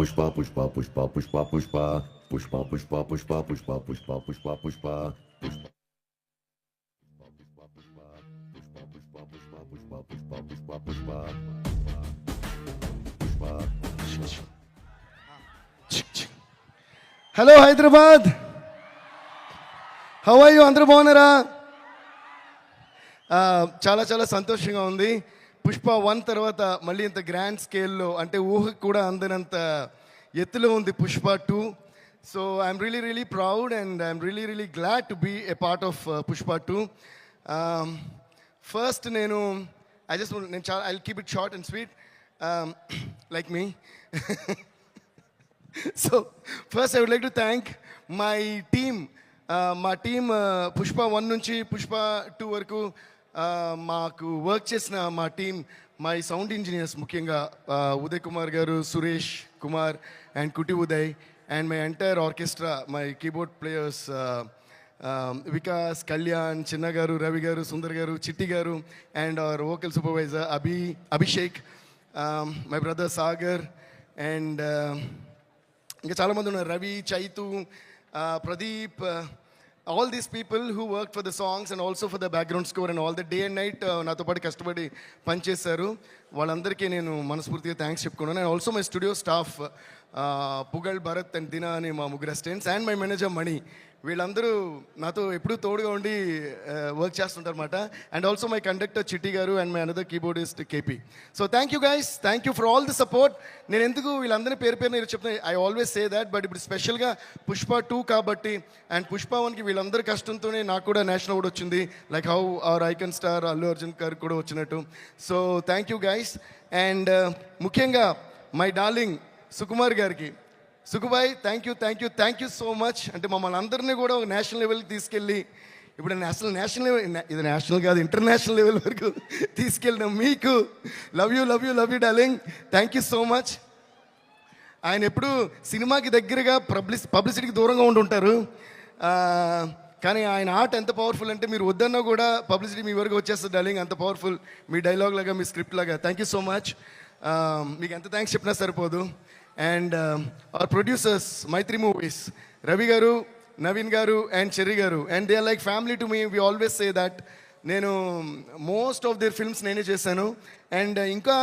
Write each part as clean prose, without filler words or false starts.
Pushpa Pushpa Pushpa Pushpa Pushpa Pushpa Pushpa Pushpa Pushpa Pushpa Pushpa Pushpa hello Hyderabad, how are you? అందరూ బాగున్నారా? చాలా చాలా సంతోషంగా ఉంది. పుష్ప 1 తర్వాత మళ్ళీ ఇంత గ్రాండ్ స్కేల్లో, అంటే ఊహకు కూడా అందనంత ఎత్తులో ఉంది Pushpa 2. So I'm really proud and I'm really glad to be a part of Pushpa 2. First నేను I keep it short and sweet like me. So first I would like to thank my team. మా team Pushpa 1 నుంచి పుష్ప 2 వరకు మాకు work చేసిన మా team, my sound engineers, ముఖ్యంగా ఉదయ్ కుమార్ గారు, Suresh Kumar and Kuti Uday, and my entire orchestra, my keyboard players Vikas, Kalyan, Chinna గారు, రవి గారు, సుందర్ గారు, చిట్టి గారు, and our vocal supervisor Abhishek, my brother Sagar, and ఇంకా చాలామంది ఉన్నారు, Ravi, Chaitu, Pradeep, all these people who worked for the songs and also for the background score and all the day and night నాతో పాటు కష్టపడి పనిచేశారు. వాళ్ళందరికీ నేను మనస్ఫూర్తిగా థ్యాంక్స్ చెప్పుకున్నాను. And also my studio staff, Pugal, Bharat and Dina అని మా ముగ్గురు assistants, and my manager Mani. వీళ్ళందరూ నాతో ఎప్పుడూ తోడుగా ఉండి వర్క్ చేస్తుంటారు అనమాట. And also my conductor Chitti గారు and my another keyboardist KP. So thank you guys, thank you for all the support. నేను ఎందుకు వీళ్ళందరినీ పేరు చెప్తున్నా, I always say that, but ఇప్పుడు స్పెషల్గా పుష్ప 2 కాబట్టి, అండ్ పుష్ప 1కి వీళ్ళందరి కష్టంతోనే నాకు కూడా నేషనల్ అవార్డు వచ్చింది, like how our icon star Allu Arjun గారు కూడా వచ్చినట్టు. So thank you guys. And ముఖ్యంగా మై డార్లింగ్ సుకుమార్ గారికి, Sukubai, thank you so much. అంటే మమ్మల్ని అందరినీ కూడా ఒక నేషనల్ లెవెల్కి తీసుకెళ్ళి, ఇప్పుడు నేషనల్ లెవెల్, ఇది నేషనల్ కాదు ఇంటర్నేషనల్ లెవెల్ వరకు తీసుకెళ్ళిన మీకు love you darling, thank you so much. ఆయన ఎప్పుడు సినిమాకి దగ్గరగా పబ్లిసిటీకి దూరంగా ఉంటుంటారు, కానీ ఆయన ఆర్ట్ ఎంత పవర్ఫుల్ అంటే మీరు వద్దన్నా కూడా పబ్లిసిటీ మీ వరకు వచ్చేస్తుంది డార్లింగ్, అంత పవర్ఫుల్ మీ డైలాగ్ లాగా, మీ స్క్రిప్ట్ లాగా. Thank you so much. మీకు ఎంత థ్యాంక్స్ చెప్పినా సరిపోదు. And our producers, Mythri movies, Ravi garu, Naveen garu and Cherry garu, and they are like family to me. We always say that. నేను మోస్ట్ ఆఫ్ దేర్ ఫిల్మ్స్ నేనే చేశాను. అండ్ ఇంకా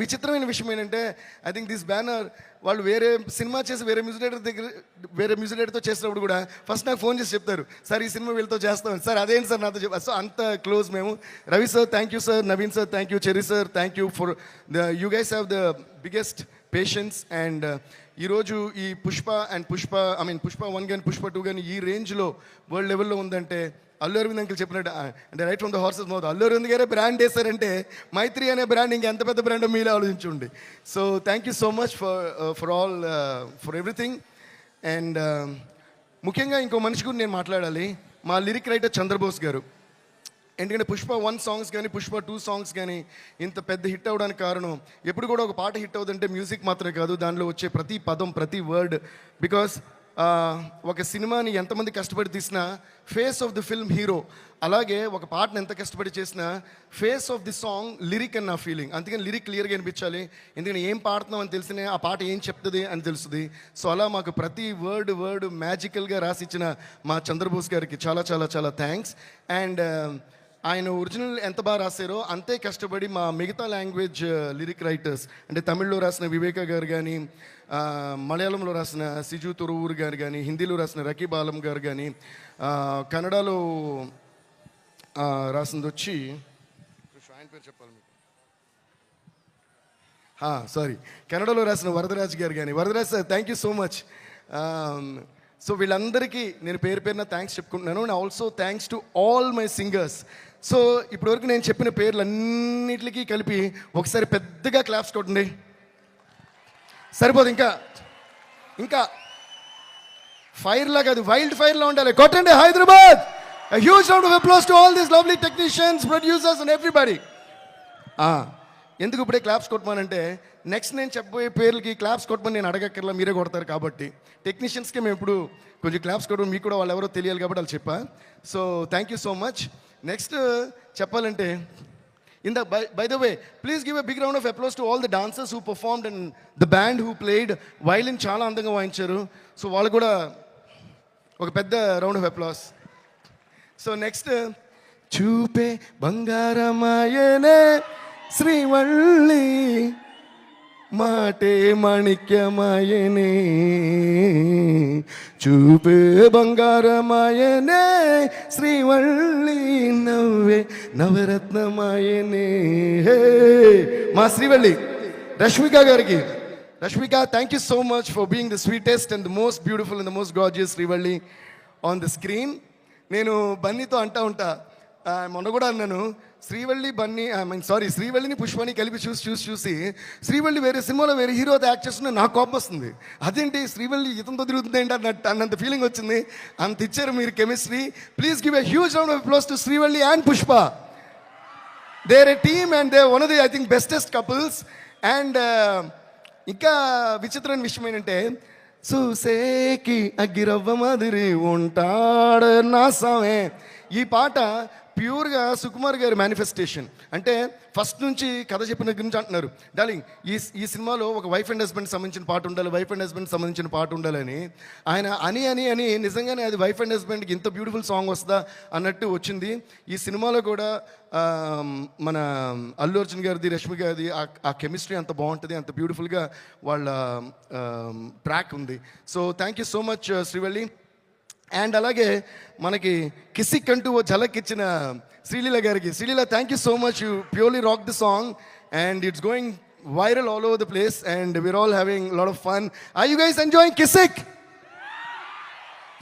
విచిత్రమైన విషయం ఏంటంటే, ఐ థింక్ దిస్ బ్యానర్ వాళ్ళు వేరే సినిమా చేసి వేరే మ్యూజిక్ డైరెక్టర్తో చేసినప్పుడు కూడా ఫస్ట్ నాకు ఫోన్ చేసి చెప్తారు, సార్ ఈ సినిమా వీళ్ళతో చేస్తామని. సార్ అదేంటి సార్ నాతో చెప్పారు. సో అంత క్లోజ్ మేము. Ravi sir thank you sir, Naveen sir thank you, cherry sir thank you for you guys have the biggest patience. And ఈరోజు ఈ పుష్ప 1 కానీ పుష్ప 2 కానీ ఈ రేంజ్లో వరల్డ్ లెవెల్లో ఉందంటే అల్లు అరవింద్ అంకుల్ చెప్పినట్టు, అంటే right from the horse's mouth, Allu Aravind గారే బ్రాండ్ వేశారంటే మైత్రి అనే బ్రాండ్ ఇంకెంత పెద్ద బ్రాండ్ మీరే ఆలోచించండి. So thank you so much for everything. And ముఖ్యంగా ఇంకో మనిషి గురించి నేను మాట్లాడాలి, మా లిరిక్ రైటర్ చంద్రబోస్ గారు. ఎందుకంటే పుష్ప 1 సాంగ్స్ కానీ పుష్ప 2 సాంగ్స్ కానీ ఇంత పెద్ద హిట్ అవ్వడానికి కారణం, ఎప్పుడు కూడా ఒక పాట హిట్ అవుతుందంటే మ్యూజిక్ మాత్రమే కాదు, దానిలో వచ్చే ప్రతి పదం, ప్రతి వర్డ్. బికాస్ ఒక సినిమాని ఎంతమంది కష్టపడి తీసినా face of the film hero, అలాగే ఒక పాటను ఎంత కష్టపడి చేసినా face of the song lyric అని నా ఫీలింగ్. అందుకని లిరిక్ క్లియర్గా అనిపించాలి, ఎందుకంటే ఏం పాడుతున్నాం అని తెలిసినే ఆ పాట ఏం చెప్తుంది అని తెలుస్తుంది. సో అలా మాకు ప్రతి వర్డ్ మ్యాజికల్గా రాసిచ్చిన మా చంద్రబోస్ గారికి చాలా చాలా చాలా థ్యాంక్స్. అండ్ ఆయన ఒరిజినల్ ఎంత బాగా రాశారో అంతే కష్టపడి మా మిగతా లాంగ్వేజ్ లిరిక్ రైటర్స్, అంటే తమిళ్లో రాసిన వివేక గారు కానీ, మలయాళంలో రాసిన సిజు తురువూరు గారు కానీ, హిందీలో రాసిన రకీబ్ ఆలం గారు కానీ, కన్నడలో రాసింది వచ్చి ఆయన పేరు చెప్పాలి మీకు, సారీ, కన్నడలో రాసిన వరదరాజ్ గారు కానీ. Varadaraj sir thank you so much. So వీళ్ళందరికీ నేను పేరున థ్యాంక్స్ చెప్పుకుంటున్నాను. And also thanks to all my singers. So ఇప్పటివరకు నేను చెప్పిన పేర్లన్నిటికీ కలిపి ఒకసారి పెద్దగా క్లాప్స్ కొట్టండి. సరిపోదు, ఇంకా ఫైర్లా కాదు, వైల్డ్ ఫైర్లా ఉండాలి. కొట్టండి Hyderabad. A huge round of applause to all these lovely technicians, producers and everybody. ఎందుకు ఇప్పుడే క్లాప్స్ కొట్టమనంటే, నెక్స్ట్ నేను చెప్పబోయే పేర్లకి క్లాప్స్ కొట్టమని నేను అడగక్కర్లా, మీరే కొడతారు కాబట్టి. టెక్నీషియన్స్కి మేము ఇప్పుడు కొంచెం క్లాప్స్ కొట్టడం, మీకు కూడా వాళ్ళు ఎవరో తెలియాలి కాబట్టి వాళ్ళు చెప్పా. So thank you so much. Next చెప్పాలంటే By the way, please give a big round of applause to all the dancers who performed and the band who played violin. చాలా అందంగా వాయించారు. సో వాళ్ళు కూడా ఒక పెద్ద round of applause. So next, చూపే బంగారమాయనే శ్రీవల్లి, మాటే మాణిక్యమాయనే, చూపే బంగారమాయనే శ్రీవల్లి, నవ్వే నవరత్నమాయనే. మా శ్రీవల్లి రష్మిక గారికి, Rashmika, thank you so much for being the sweetest and the most beautiful and the most gorgeous Srivalli on the screen. నేను బన్నీతో అంటా ఉంటా, మొన్న కూడా అన్నాను, శ్రీవల్లి బన్నీ శ్రీవల్లిని పుష్పని కలిపి చూసి శ్రీవల్లి వేరే సినిమాలో వేరే హీరోతో యాక్ట్ చేస్తున్నా నాకు కోపం వస్తుంది. అదేంటి శ్రీవల్లి ఇతంతో తిరుగుతుంది ఏంటి అన్నంత ఫీలింగ్ వచ్చింది. అంత ఇచ్చారు మీరు chemistry. Please give a huge round of applause to Srivalli and Pushpa. They are a team and they one of the I think bestest couples. And ఇంకా విచిత్రమైన విషయం ఏంటంటే, చూసేకి అగ్గిరవ్వ మాదిరి ఉంటాడు నా సామే, ఈ పాట ప్యూర్గా సుకుమార్ గారి మేనిఫెస్టేషన్. అంటే ఫస్ట్ నుంచి కథ చెప్పిన దగ్గర నుంచి అంటున్నారు, డార్లింగ్ ఈ సినిమాలో ఒక వైఫ్ అండ్ హస్బెండ్ సంబంధించిన పాట ఉండాలి, వైఫ్ అండ్ హస్బెండ్ సంబంధించిన పాట ఉండాలని ఆయన అని నిజంగానే అది వైఫ్ అండ్ హస్బెండ్కి ఇంత బ్యూటిఫుల్ సాంగ్ వస్తుందా అన్నట్టు వచ్చింది. ఈ సినిమాలో కూడా మన అల్లు అర్జున్ గారిది, రష్మి గారిది ఆ కెమిస్ట్రీ అంత బాగుంటుంది, అంత బ్యూటిఫుల్గా వాళ్ళ ట్రాక్ ఉంది. So thank you so much Srivalli. And అలాగే మనకి కిసిక్ అంటూ ఓ ఝలక్ ఇచ్చిన శ్రీలీల గారికి, Sreeleela thank you so much, you purely rock the song and it's going viral all over the place and we're all having lot of fun. Are you guys enjoying Kissik?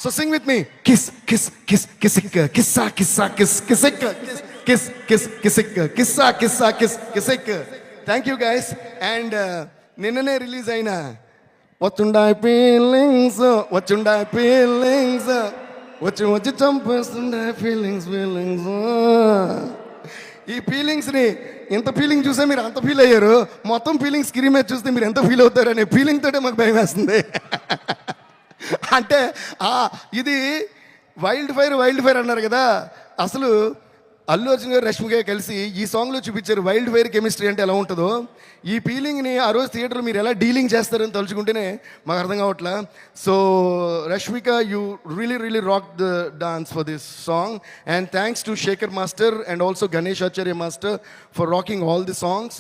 So sing with me, kiss kiss kiss Kissik, కిస్సా కిస్సా kiss Kissik, kiss kiss Kissik, కిస్సా కిస్సా kiss Kissik. Thank you guys. And నిన్ననే release అయిన వచ్చుండాయి feelings, వచ్చుండాయి feelings, వచ్చి చంపేస్తుండాయి feelings. ఈ ఫీలింగ్స్ని ఎంత ఫీలింగ్ చూసే మీరు అంత ఫీల్ అయ్యారు, మొత్తం ఫీలింగ్స్ స్క్రీన్ మీద చూస్తే మీరు ఎంత ఫీల్ అవుతారు అనే ఫీలింగ్ తోటే మాకు భయం వేస్తుంది. అంటే ఇది వైల్డ్ ఫైర్ అన్నారు కదా, అసలు అల్లు అర్జున్ గారు రష్మి గారు కలిసి ఈ సాంగ్లో చూపించారు వైల్డ్ ఫైర్ కెమిస్ట్రీ అంటే ఎలా ఉంటుందో. ఈ ఫీలింగ్ని ఆ రోజు థియేటర్లో మీరు ఎలా డీలింగ్ చేస్తారని తలుచుకుంటేనే మాకు అర్థం కావట్లా. So Rashmika, you really rock the dance for this song and thanks to Shekhar master and also Ganesh Acharya master for rocking all the songs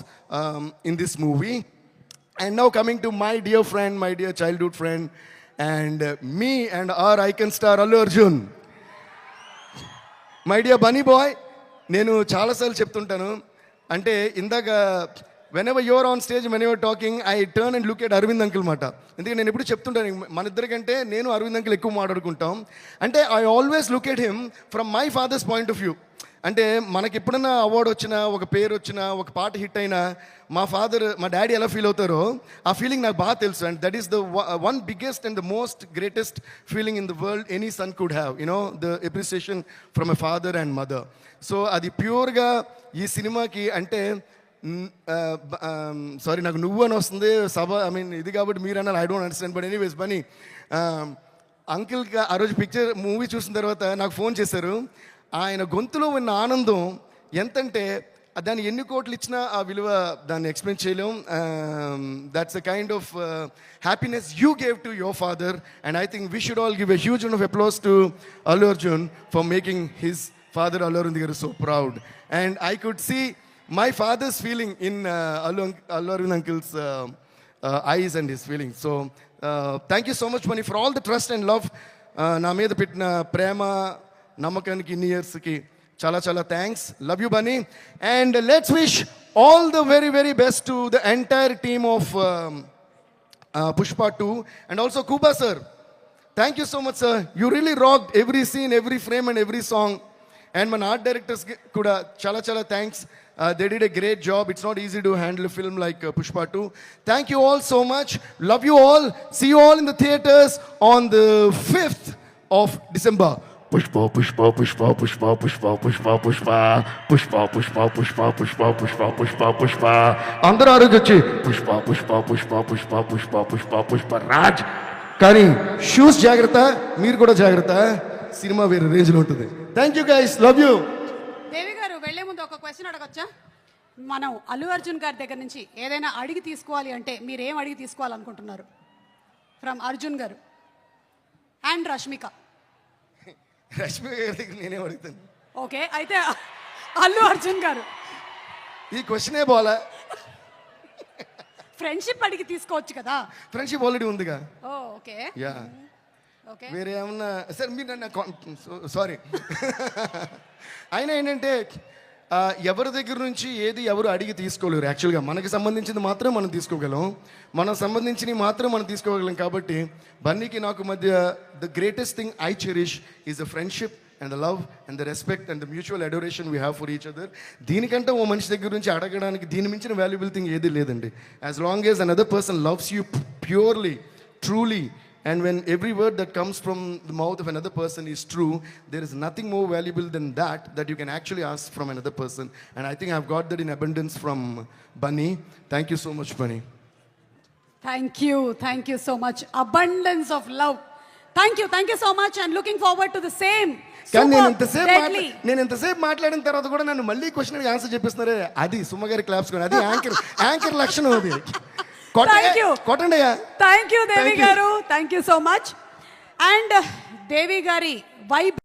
in this movie. And now coming to my dear friend, my dear childhood friend and me and our icon star Allu Arjun, my dear Bunny boy. నేను చాలాసార్లు చెప్తుంటాను, అంటే ఇందాక whenever you're on stage, when you're talking, I turn and look at Aravind uncle మాట. ఎందుకంటే నేను ఎప్పుడు చెప్తుంటాను, మన ఇద్దరికంటే నేను అరవింద్ అంకుల్ ఎక్కువ మాట్లాడుకుంటాం. అంటే I always look at him from my father's point of view. అంటే మనకి ఎప్పుడన్నా అవార్డు వచ్చినా, ఒక పేరు వచ్చినా, ఒక పాట హిట్ అయినా మా డాడీ ఎలా ఫీల్ అవుతారో ఆ ఫీలింగ్ నాకు బాగా తెలుసు. And that is the one biggest and the most greatest feeling in the world any son could have, you know, the appreciation from a father and mother. So అది ప్యూర్గా ఈ సినిమాకి అంటే సారీ నాకు నువ్వు అని వస్తుంది సభ, ఐ మీన్ ఇది కాబట్టి మీరు అన్నారు, I don't understand. But anyways Bunny అంకిల్కి ఆ రోజు మూవీ చూసిన తర్వాత నాకు ఫోన్ చేశారు. ఆయన గొంతులో ఉన్న ఆనందం ఎంతంటే దాన్ని ఎన్ని కోట్లు ఇచ్చినా ఆ విలువ దాన్ని ఎక్స్ప్లెయిన్ చేయలేం. That's a kind of happiness you gave to your father and I think we should all give a huge round of applause to Allu Arjun for making his father Allu Arvind garu so proud. And I could see my father's feeling in Allu Arvind uncle's eyes and his feelings. So thank you so much Mani for all the trust and love na meeda pettina prema namakaniki in years ki chala thanks. Love you Bunny. And let's wish all the very best to the entire team of Pushpa 2 and also Kuba sir. Thank you so much sir, you really rocked every scene, every frame and every song. And my art directors kuda chala thanks. They did a great job. It's not easy to handle a film like Pushpa 2. Thank you all so much. Love you all. See you all in the theaters on the 5th of December. Pushpa, Pushpa, Pushpa, Pushpa, Pushpa, Pushpa, Pushpa, Pushpa, Pushpa, Pushpa, Pushpa, Pushpa, Pushpa, Pushpa. Andaru arugochi. Pushpa, Pushpa, Pushpa, Pushpa, Pushpa, Pushpa, Pushpa, Raj. Kani shoes jagrata, meer kuda jagrata. Cinema వేరే రేంజ్లో ఉంటుంది. Thank you guys, love you. Devi గారు వెళ్లే ముందు ఒక question అడగొచ్చా? మనం అల్లు అర్జున్ గారి దగ్గర నుంచి ఏదైనా అడిగి తీసుకోవాలి అంటే మీరు ఏం అడిగి తీసుకోవాలనుకుంటున్నారు? ఫ్రమ్ అర్జున్ గారు అండ్ రష్మిక. రష్మి గారి దగ్గర నేనేం అడుగుతాను? ఓకే, అయితే అల్లు అర్జున్ గారు ఈ క్వశ్చనే పోలా. ఫ్రెండ్షిప్ అడిగి తీసుకోవచ్చు కదా. ఫ్రెండ్షిప్ ఆల్రెడీ ఉందిగా. ఓ ఓకే. Yeah, okay. వేరే ఏమన్నా సార్ మీరు నన్ను సారీ. అయినా ఏంటంటే ఎవరి దగ్గర నుంచి ఏది ఎవరు అడిగి తీసుకోలేరు. యాక్చువల్గా మనకి సంబంధించింది మాత్రం మనం తీసుకోగలం, మనం సంబంధించినవి మాత్రం మనం తీసుకోగలం. కాబట్టి బన్నీకి నాకు మధ్య the greatest thing I cherish is the friendship and the love and the respect and the mutual adoration we have for each other. దీనికంటే ఓ మనిషి దగ్గర నుంచి అడగడానికి దీని మించిన వాల్యుబుల్ థింగ్ ఏది లేదండి. As long as another person loves you purely, truly, and when every word that comes from the mouth of another person is true, there is nothing more valuable than that you can actually ask from another person. And I think I've got that in abundance from Bunny. Thank you so much, Bunny. Thank you so much. Abundance of love. Thank you so much, and looking forward to the same. కానీ నేను Superb, ఎంతసేపు మాట్లాడిన తర్వాత కూడా నన్ను మళ్ళీ question answer చెప్పిస్తున్నారే, అది సుమ్మగారి claps కూడా, అది యాంకర్ లక్షణం. అది కొట్టండి. థ్యాంక్ యూ దేవి గారు, thank you so much. And Devi గారి వైబ్